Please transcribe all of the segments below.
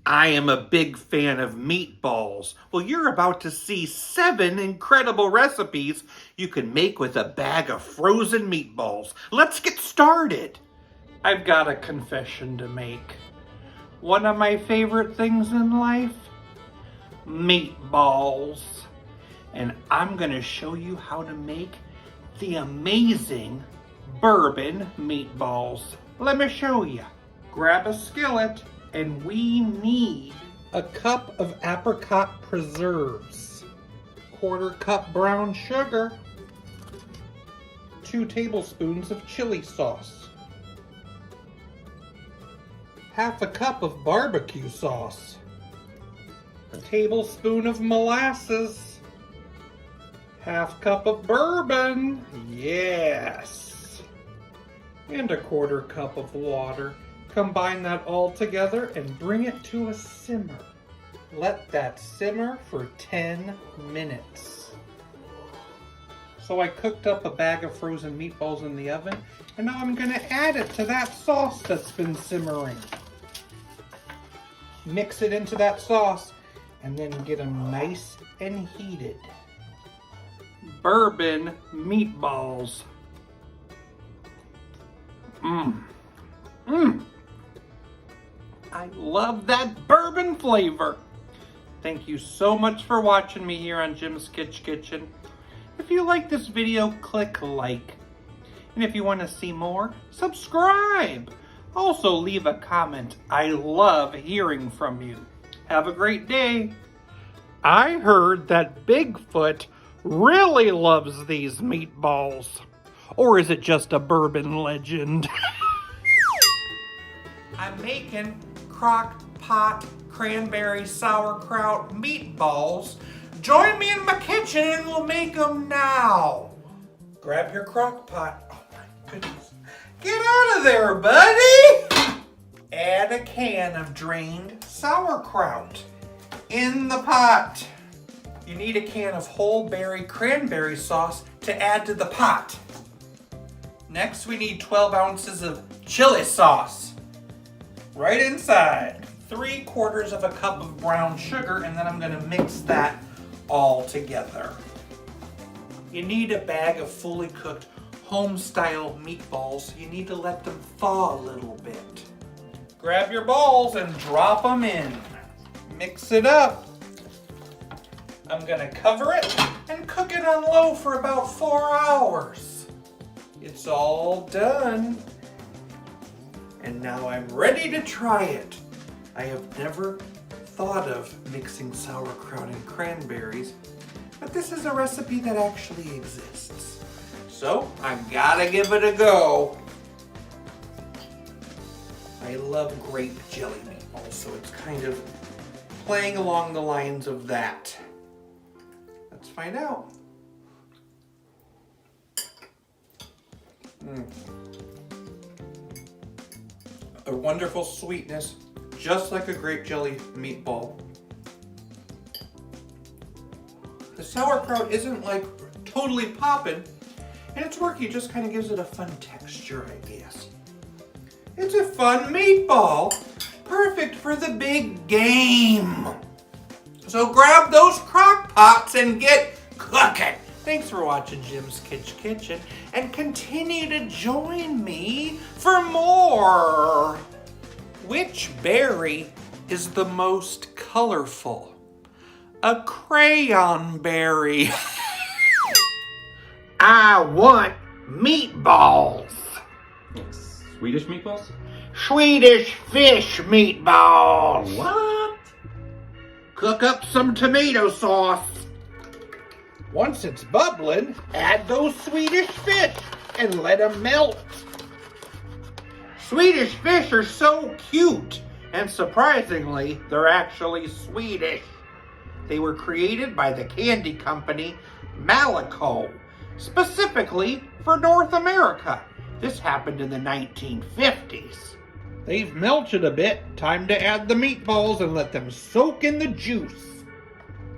I am a big fan of meatballs. Well, you're about to see 7 incredible recipes you can make with a bag of frozen meatballs. Let's get started. I've got a confession to make. One of my favorite things in life? Meatballs. And I'm gonna show you how to make the amazing bourbon meatballs. Let me show you. Grab a skillet. And we need a cup of apricot preserves, 1/4 cup brown sugar, 2 tablespoons of chili sauce, 1/2 cup of barbecue sauce, a tablespoon of molasses, 1/2 cup of bourbon, yes, and a 1/4 cup of water. Combine that all together and bring it to a simmer. Let that simmer for 10 minutes. So I cooked up a bag of frozen meatballs in the oven, and now I'm gonna add it to that sauce that's been simmering. Mix it into that sauce, and then get them nice and heated. Bourbon meatballs. I love that bourbon flavor. Thank you so much for watching me here on Jim's Kitchen. If you like this video, click like. And if you want to see more, subscribe. Also leave a comment. I love hearing from you. Have a great day. I heard that Bigfoot really loves these meatballs. Or is it just a bourbon legend? I'm making crock pot cranberry sauerkraut meatballs. Join me in my kitchen and we'll make them now. Grab your crock pot. Oh my goodness. Get out of there, buddy. Add a can of drained sauerkraut in the pot. You need a can of whole berry cranberry sauce to add to the pot. Next, we need 12 ounces of chili sauce. Right inside, 3/4 of a cup of brown sugar, and then I'm gonna mix that all together. You need a bag of fully cooked home-style meatballs. You need to let them thaw a little bit. Grab your balls and drop them in. Mix it up. I'm gonna cover it and cook it on low for about 4 hours. It's all done. And now I'm ready to try it. I have never thought of mixing sauerkraut and cranberries, but this is a recipe that actually exists. So I gotta give it a go. I love grape jelly meatballs, so it's kind of playing along the lines of that. Let's find out. A wonderful sweetness, just like a grape jelly meatball. The sauerkraut isn't like totally popping, and its worky just kind of gives it a fun texture, I guess. It's a fun meatball, perfect for the big game. So grab those crock pots and get cooking. Thanks for watching Jim's Kitchen, and continue to join me for more. Which berry is the most colorful? A crayon berry. I want meatballs. Swedish meatballs? Swedish fish meatballs. What? Cook up some tomato sauce. Once it's bubbling, add those Swedish fish and let them melt. Swedish fish are so cute, and surprisingly, they're actually Swedish. They were created by the candy company Malaco, specifically for North America. This happened in the 1950s. They've melted a bit. Time to add the meatballs and let them soak in the juice.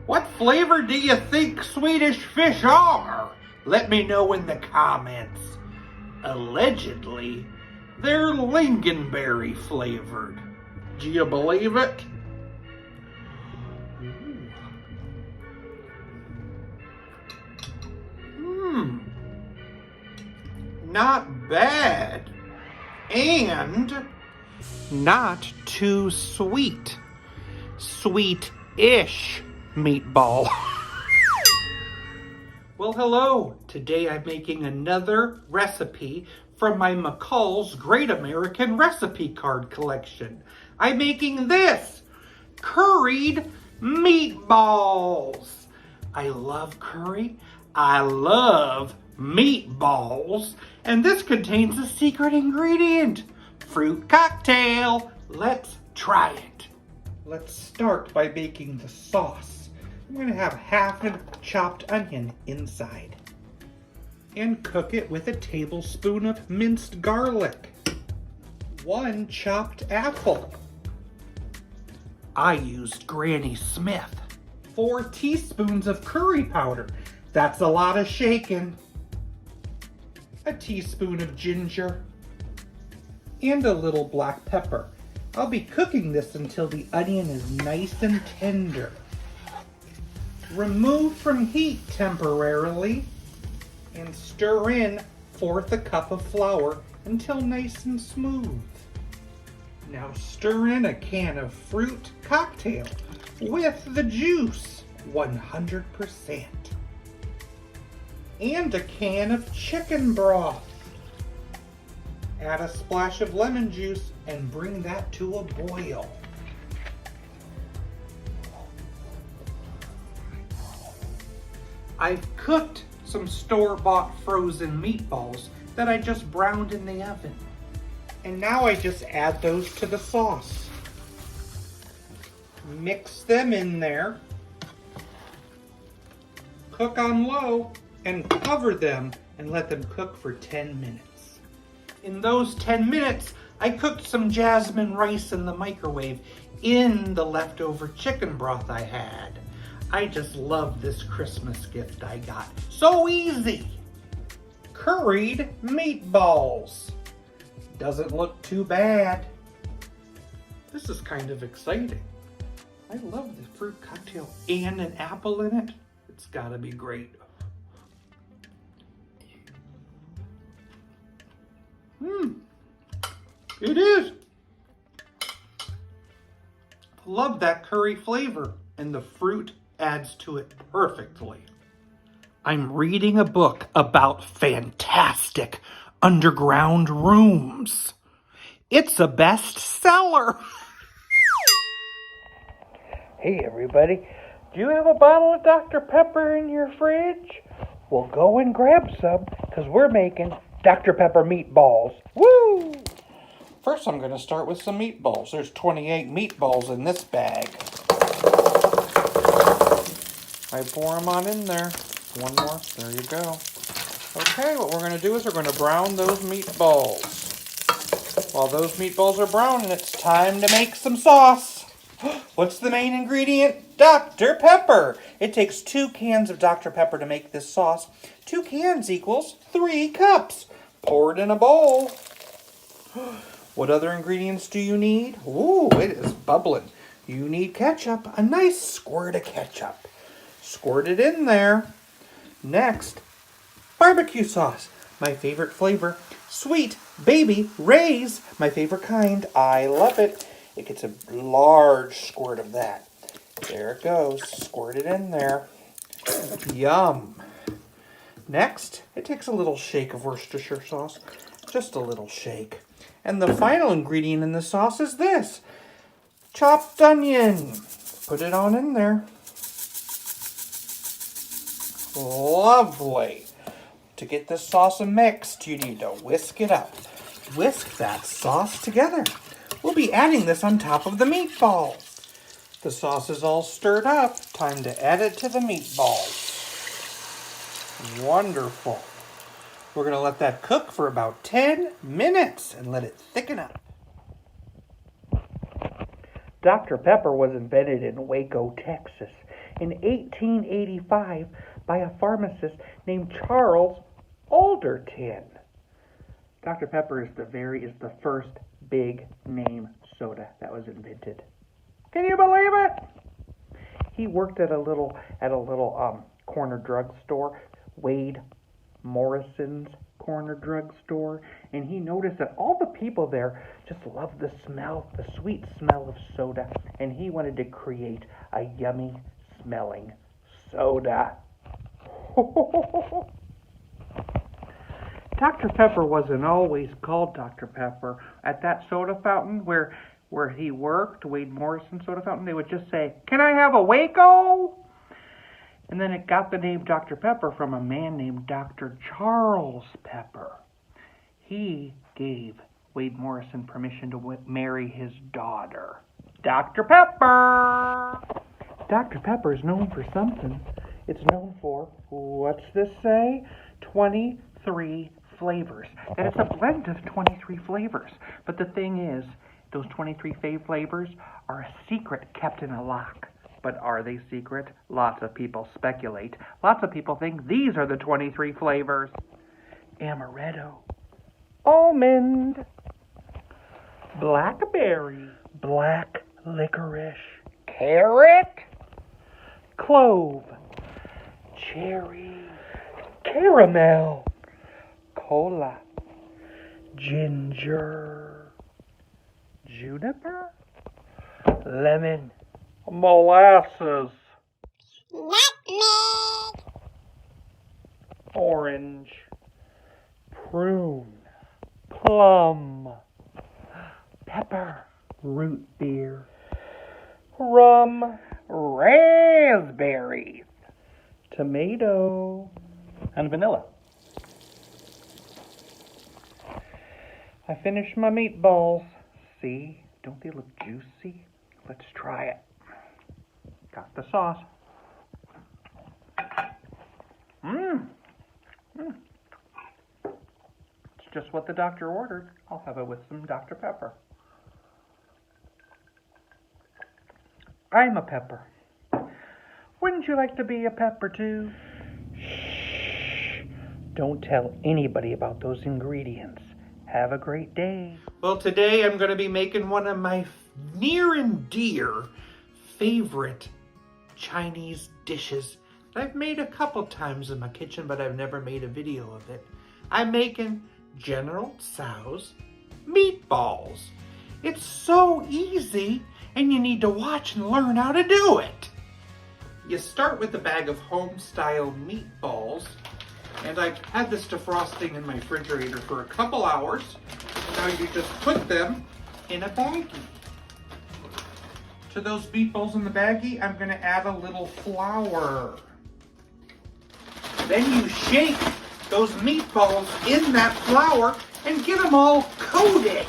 What flavor do you think Swedish fish are? Let me know in the comments. Allegedly, they're lingonberry flavored. Do you believe it? not bad, and not too sweet. Sweet-ish meatball. Well, hello. Today I'm making another recipe from my McCall's Great American Recipe Card collection. I'm making this, curried meatballs. I love curry. I love meatballs. And this contains a secret ingredient, fruit cocktail. Let's try it. Let's start by making the sauce. I'm going to have half a chopped onion inside. And cook it with a tablespoon of minced garlic. 1 chopped apple. I used Granny Smith. 4 teaspoons of curry powder. That's a lot of shaking. A teaspoon of ginger. And a little black pepper. I'll be cooking this until the onion is nice and tender. Remove from heat temporarily and stir in 1/4 cup of flour until nice and smooth. Now stir in a can of fruit cocktail with the juice, 100%. And a can of chicken broth. Add a splash of lemon juice and bring that to a boil. I've cooked some store-bought frozen meatballs that I just browned in the oven. And now I just add those to the sauce. Mix them in there. Cook on low and cover them and let them cook for 10 minutes. In those 10 minutes, I cooked some jasmine rice in the microwave in the leftover chicken broth I had. I just love this Christmas gift I got. So easy! Curried meatballs. Doesn't look too bad. This is kind of exciting. I love the fruit cocktail and an apple in it. It's gotta be great. It is. Love that curry flavor, and the fruit adds to it perfectly. I'm reading a book about fantastic underground rooms. It's a bestseller. Hey everybody, do you have a bottle of Dr. Pepper in your fridge? Well, go and grab some, because we're making Dr. Pepper meatballs. Woo! First, I'm going to start with some meatballs. There's 28 meatballs in this bag. I pour them on in there. One more. There you go. Okay, what we're going to do is we're going to brown those meatballs. While those meatballs are browning, it's time to make some sauce. What's the main ingredient? Dr. Pepper. It takes 2 cans of Dr. Pepper to make this sauce. 2 cans equals 3 cups. Pour it in a bowl. What other ingredients do you need? Ooh, it is bubbling. You need ketchup, a nice squirt of ketchup. Squirt it in there. Next, barbecue sauce, my favorite flavor. Sweet baby Ray's, my favorite kind. I love it. It gets a large squirt of that. There it goes. Squirt it in there. Yum. Next, it takes a little shake of Worcestershire sauce. Just a little shake. And the final ingredient in the sauce is this. Chopped onion. Put it on in there. Lovely. To get this sauce mixed, you need to whisk it up. Whisk that sauce together. We'll be adding this on top of the meatballs. The sauce is all stirred up. Time to add it to the meatballs. Wonderful. We're going to let that cook for about 10 minutes and let it thicken up. Dr. Pepper was invented in Waco, Texas in 1885 by a pharmacist named Charles Alderton. Dr. Pepper is the first big name soda that was invented. Can you believe it? He worked at a little corner drugstore, Wade Morrison's corner drugstore, and he noticed that all the people there just loved the smell, the sweet smell of soda, and he wanted to create a yummy smelling soda. Dr. Pepper wasn't always called Dr. Pepper. At that soda fountain where he worked, Wade Morrison soda fountain, they would just say, "Can I have a Waco?" And then it got the name Dr. Pepper from a man named Dr. Charles Pepper. He gave Wade Morrison permission to marry his daughter, Dr. Pepper. Dr. Pepper is known for something. It's known for, what's this say? 23 flavors. And it's a blend of 23 flavors. But the thing is, those 23 flavors are a secret kept in a lock. But are they secret? Lots of people speculate. Lots of people think these are the 23 flavors. Amaretto, almond, blackberry, black licorice, carrot, clove, cherry, caramel, cola, ginger, juniper, lemon, molasses, nutmeg, orange, prune, plum, pepper, root beer, rum, raspberries, tomato, and vanilla. I finished my meatballs. See? Don't they look juicy? Let's try it. Got the sauce. It's just what the doctor ordered. I'll have it with some Dr. Pepper. I'm a pepper. Wouldn't you like to be a pepper too? Shh. Don't tell anybody about those ingredients. Have a great day. Well, today I'm going to be making one of my near and dear favorite Chinese dishes that I've made a couple times in my kitchen, but I've never made a video of it. I'm making General Tso's meatballs. It's so easy, and you need to watch and learn how to do it. You start with a bag of home-style meatballs, and I've had this defrosting in my refrigerator for a couple hours. Now you just put them in a baggie. To those meatballs in the baggie, I'm going to add a little flour. Then you shake those meatballs in that flour and get them all coated.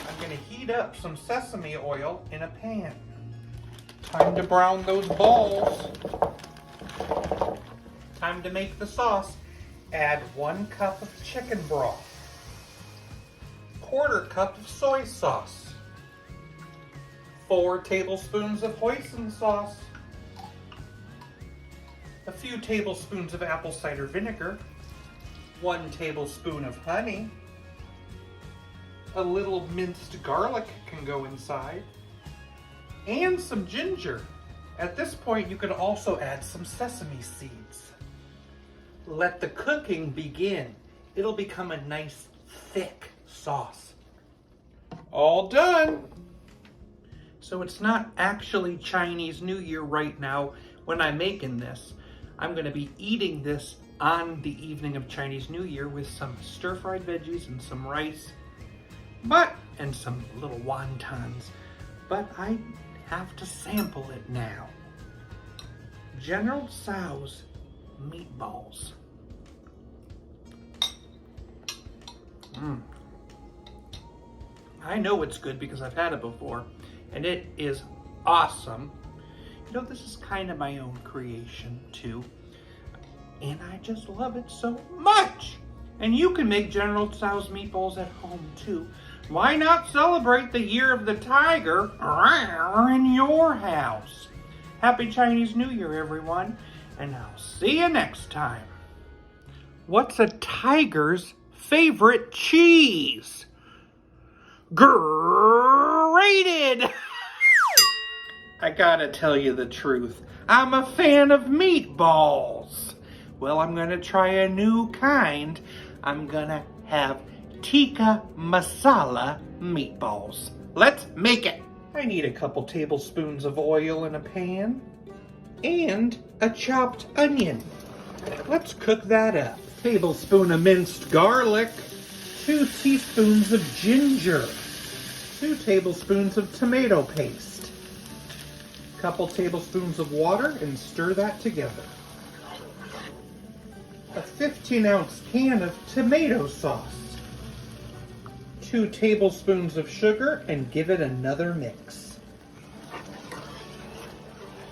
I'm going to heat up some sesame oil in a pan. Time to brown those balls. Time to make the sauce. Add 1 cup of chicken broth, 1/4 cup of soy sauce, 4 tablespoons of hoisin sauce, a few tablespoons of apple cider vinegar, 1 tablespoon of honey, a little minced garlic can go inside, and some ginger. At this point, you can also add some sesame seeds. Let the cooking begin. It'll become a nice, thick sauce. All done. So it's not actually Chinese New Year right now when I'm making this. I'm going to be eating this on the evening of Chinese New Year with some stir-fried veggies and some rice, and some little wontons. But I have to sample it now. General Tso's meatballs. I know it's good because I've had it before, and it is awesome. You know, this is kind of my own creation too, and I just love it so much. And you can make General Tso's meatballs at home too. Why not celebrate the Year of the Tiger in your house? Happy Chinese New Year, everyone, and I'll see you next time. What's a tiger's favorite cheese? Grated! I gotta tell you the truth. I'm a fan of meatballs. Well, I'm gonna try a new kind. I'm gonna have Tikka Masala meatballs. Let's make it. I need a couple tablespoons of oil in a pan and a chopped onion. Let's cook that up. Tablespoon of minced garlic, 2 teaspoons of ginger, 2 tablespoons of tomato paste, a couple tablespoons of water, and stir that together. A 15-ounce can of tomato sauce, 2 tablespoons of sugar, and give it another mix.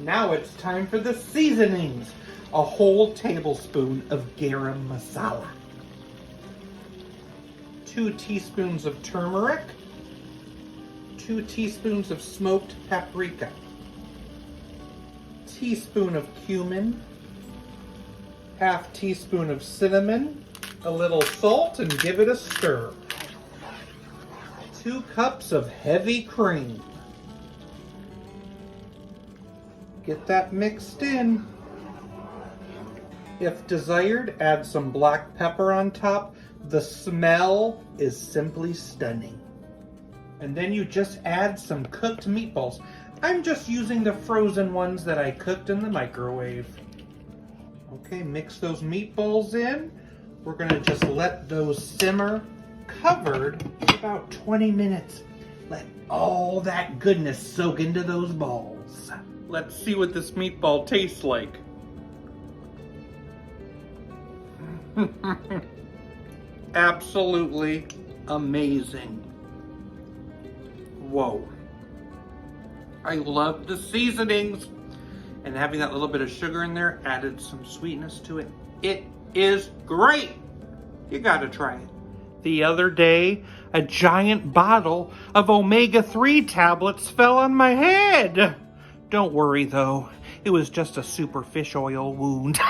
Now it's time for the seasonings. A whole tablespoon of garam masala, 2 teaspoons of turmeric, 2 teaspoons of smoked paprika, teaspoon of cumin, half teaspoon of cinnamon, a little salt, and give it a stir. 2 cups of heavy cream. Get that mixed in. If desired, add some black pepper on top. The smell is simply stunning. And then you just add some cooked meatballs. I'm just using the frozen ones that I cooked in the microwave. Okay, mix those meatballs in. We're gonna just let those simmer covered for about 20 minutes. Let all that goodness soak into those balls. Let's see what this meatball tastes like. Absolutely amazing. Whoa. I love the seasonings. And having that little bit of sugar in there added some sweetness to it. It is great. You gotta try it. The other day, a giant bottle of omega-3 tablets fell on my head. Don't worry though, it was just a super fish oil wound.